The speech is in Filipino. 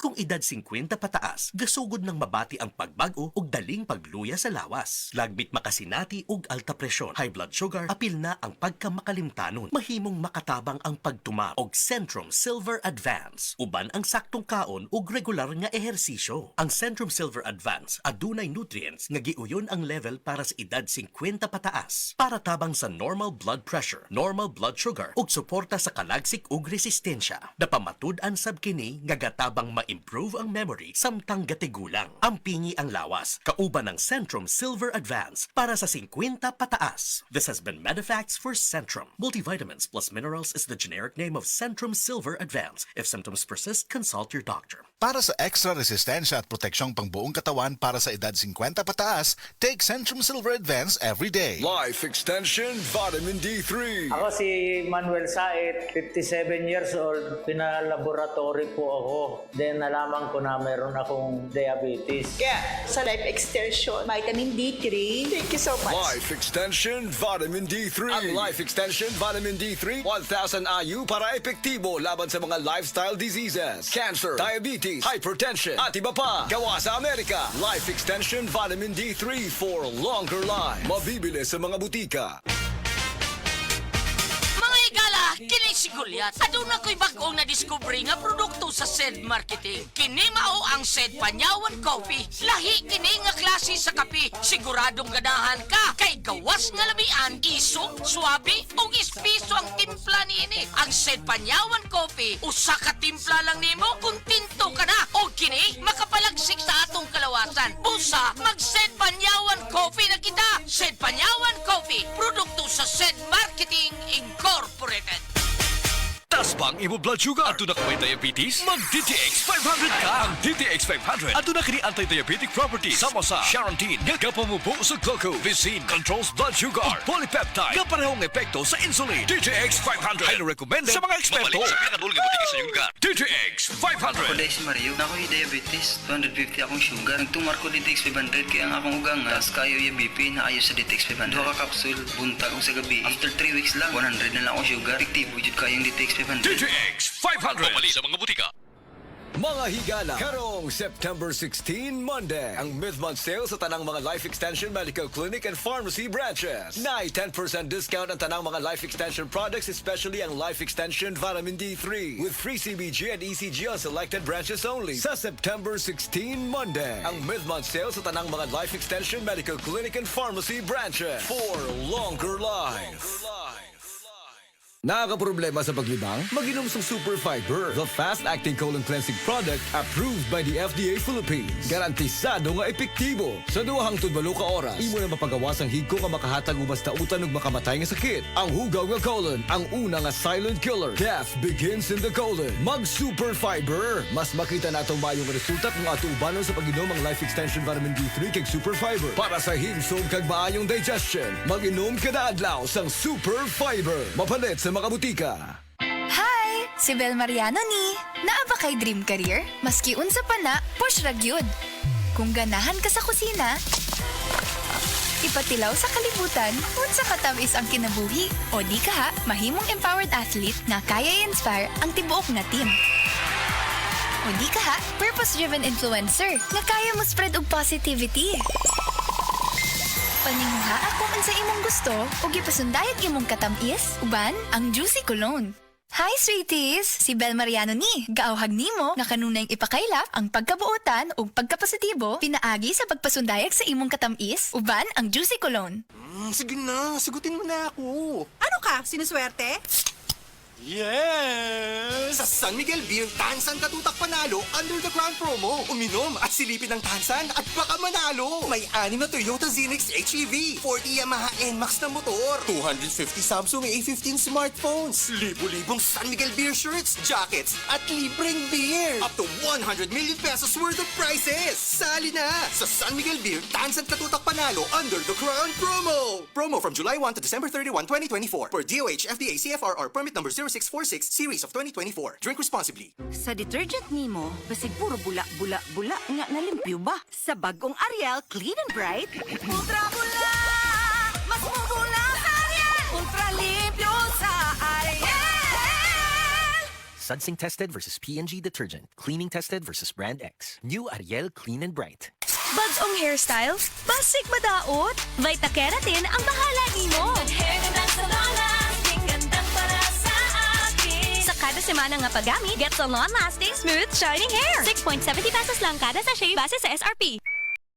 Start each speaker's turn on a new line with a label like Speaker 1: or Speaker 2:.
Speaker 1: Kung edad 50 pataas, gasugod ng mabati ang pagbago ug daling pagluya sa lawas. Lagbit makasinati ug alta presyon, high blood sugar, apil na ang pagkamakalimtanon. Mahimong makatabang ang pagtuma og Centrum Silver Advance. Uban ang saktong kaon ug regular nga ehersisyo. Ang Centrum Silver Advance adunay nutrients nga giuyon ang level para sa edad 50 pataas. Para tabang sa normal blood pressure, normal blood sugar ug suporta sa kalagsik ug resistensya. Napamatud-an sab kini nga gatabang ma-improve ang memory samtang gatigulang. Ampingi ang lawas, kauban ng Centrum Silver Advance para sa 50 pataas. This has been Medifax for Centrum. Multivitamins plus minerals is the generic name of Centrum Silver Advance. If symptoms persist, consult your doctor.
Speaker 2: Para sa extra resistensya at proteksyong pangbuong katawan para sa edad 50 pataas, take Centrum Silver Advance every day.
Speaker 3: Life Extension Vitamin D3.
Speaker 4: Ako si Manuel Said, 57 years old. Pinalaboratory po ako. Then nalaman ko na meron akong diabetes.
Speaker 5: Kaya sa Life Extension, Vitamin D3, thank you so much.
Speaker 3: Life Extension Vitamin D3. Ang Life Extension Vitamin D3, 1,000 IU para epektibo laban sa mga lifestyle diseases, cancer, diabetes, hypertension, at iba pa. Gawa sa Amerika. Life Extension Vitamin D3 for longer life. Mabibili sa mga butika.
Speaker 6: Mga igala, kini si Goliath. Aduna ko'y bagong na-discover nga produkto sa SED Marketing. Kini mao ang SED Panyawan Coffee. Lahi kini nga klase sa kape. Siguradong ganahan ka. Kay gawas nga lamian, isok, swabe, o ispiso ang timpla niini. Ang SED Panyawan Coffee, usa ka timpla lang nimo, kuntinto ka na. O kini, makapalagsik sa atong kalawasan. Busa, mag-SED Panyawan Coffee na kita. SED Panyawan Coffee, produkto sa SED Marketing Incorporated.
Speaker 7: Taas ba ang imo blood sugar? Ato na kaway diabetes? Mag-DTX 500 ka! Ang DTX 500 ato na kini anti-diabetic properties sama sa Charantin nga kapamubo sa glucose, Vicin controls blood sugar, ug polypeptide nga parehong epekto sa insulin. DTX 500 highly recommended sa mga eksperto. Mabalik sa pinakadulong nga butika sa iyong lugar. DTX 500.
Speaker 8: Ako dahil si Mario, na ako'y diabetes, 250 akong sugar. Nagtumar ko DTX 500 kaya ang akong ugang tas kayo yung BP na ayaw sa DTX 500. Duha ka kapsul, buntag sa gabi. After 3 weeks lang, 100 na lang akong sugar. Ektibo jud kayong DTX 500.
Speaker 7: DTX 500. Pamali sa mga butika.
Speaker 3: Mga higala, karong September 16, Monday, ang mid-month sale sa tanang mga Life Extension Medical Clinic and Pharmacy branches. Nai 10% discount ang tanang mga Life Extension products, especially ang Life Extension Vitamin D3 with free CBG and ECG on selected branches only. Sa September 16, Monday, ang mid-month sale sa tanang mga Life Extension Medical Clinic and Pharmacy branches for longer life. Nakakaproblema sa paglibang? Mag-inom sa Super Fiber, the fast-acting colon cleansing product approved by the FDA Philippines. Garantisado nga epektibo. Sa 2 hangtod 8 ka oras, imo na mapagawas ang higko nga makahatag og basta utan ug makamatay nga sakit. Ang hugaw nga colon, ang una nga silent killer. Death begins in the colon. Mag-Super Fiber. Mas makita natong mayong resulta kung ato ubanon sa pag-inom ang Life Extension Vitamin D3 kag Super Fiber. Para sa himsog kag maayong digestion, mag-inom kada adlaw sang Super Fiber. Mapalit sa mga butika.
Speaker 9: Hi! Si Bel Mariano ni. Naa ba kay dream career? Maski unsa pa na, push ra gyud. Kung ganahan ka sa kusina, ipatilaw sa kalibutan, unsa katamis ang kinabuhi. O di ka ha, mahimong empowered athlete nga kaya i-inspire ang tibuok nga team. O di ka ha, purpose-driven influencer nga kaya mo spread og positivity. Paninguha kung unsa imong gusto o gipasundayag imong katamis, uban ang Juicy Cologne. Hi sweeties! Si Bel Mariano ni. Gaawhag nimo nga kanunay ipakaylap ang pagkabuotan o pagkapositibo pinaagi sa pagpasundayag sa imong katamis, uban ang Juicy Cologne.
Speaker 10: Sige na, sagutin mo na ako.
Speaker 5: Ano ka? Sinuswerte?
Speaker 10: Yes! Sa San Miguel Beer, Tansan Katutak Panalo under the Crown promo. Uminom at silipin ng Tansan at baka manalo. May 6 na Toyota Zenix HEV, 40 Yamaha NMAX na motor, 250 Samsung A15 smartphones, libo-libong San Miguel Beer shirts, jackets, at libreng beer. Up to 100 million pesos worth of prizes. Sali na sa San Miguel Beer, Tansan Katutak Panalo under the Crown promo. Promo from July 1 to December 31, 2024 for DOH, FDA, CFRR permit number 0646 series of 2024. Drink responsibly.
Speaker 5: Sa detergent nimo, basig puro bula-bula-bula nga nalimpyo ba? Sa bagong Ariel Clean and Bright, ultra bula! Mas mubula sa Ariel! Ultra limpyo sa Ariel!
Speaker 11: Sudsing tested versus P&G detergent. Cleaning tested versus brand X. New Ariel Clean and Bright.
Speaker 12: Bagong hairstyle? Basig madaot? Vita Keratin ang bahala nimo. Sa kada semana nga paggamit, get sa long-lasting, smooth, shining hair. 6.70 pesos lang kada sachet base sa SRP.